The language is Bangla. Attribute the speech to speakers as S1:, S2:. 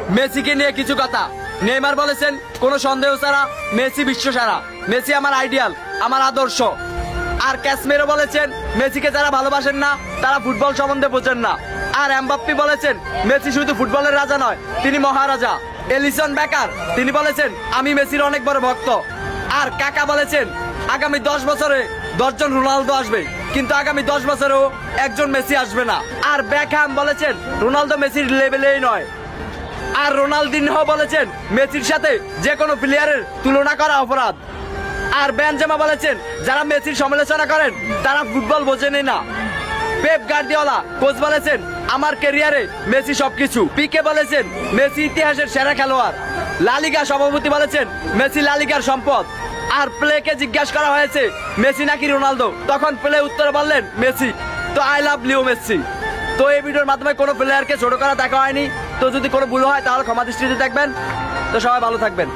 S1: মেসিকে নিয়ে কিছু কথা। নেইমার বলেছেন কোনো সন্দেহ ছাড়া মেসি বিশ্বসেরা, মেসি আমার আইডিয়াল, আমার আদর্শ। আর ক্যাসমেরো বলেছেন মেসিকে যারা ভালোবাসেন না তারা ফুটবল সম্বন্ধে বোঝেন না। আর এমবাপ্পে বলেছেন মেসি শুধু ফুটবলের রাজা নয়, তিনি মহারাজা। এলিসন বেকার তিনি বলেছেন আমি মেসির অনেক বড় ভক্ত। আর কাকা বলেছেন আগামী 10 বছরে 10 জন রোনালদো আসবে, কিন্তু আগামী 10 বছরেও একজন মেসি আসবে না। আর বেকহ্যাম বলেছেন রোনালদো মেসির লেভেলেই নয়। আর রোনালদিনহো বলেছেন মেসির সাথে যে কোনো প্লেয়ারের তুলনা করা অপরাধ। আর বেনজেমা বলেছেন যারা মেসির সমালোচনা করেন তারা ফুটবল বোঝেনই না। পেপ গার্দিওলা কোচ বলেছেন আমার ক্যারিয়ারে মেসি সবকিছু। পিকে বলেছেন মেসি ইতিহাসের সেরা খেলোয়াড়। লা লিগা সভাপতি বলেছেন মেসি লা লিগার সম্পদ। আর প্লেকে জিজ্ঞাসা করা হয়েছে মেসি নাকি রোনালদো, তখন প্লে উত্তরে বললেন মেসি। তো আই লাভ লিও মেসি। তো এই ভিডিওর মাধ্যমে কোনো প্লেয়ারকে ছোট করা দেখা হয়নি। তো যদি কোনো ভুল হয় তাহলে ক্ষমা দৃষ্টিতে দেখবেন। তো সবাই ভালো থাকবেন।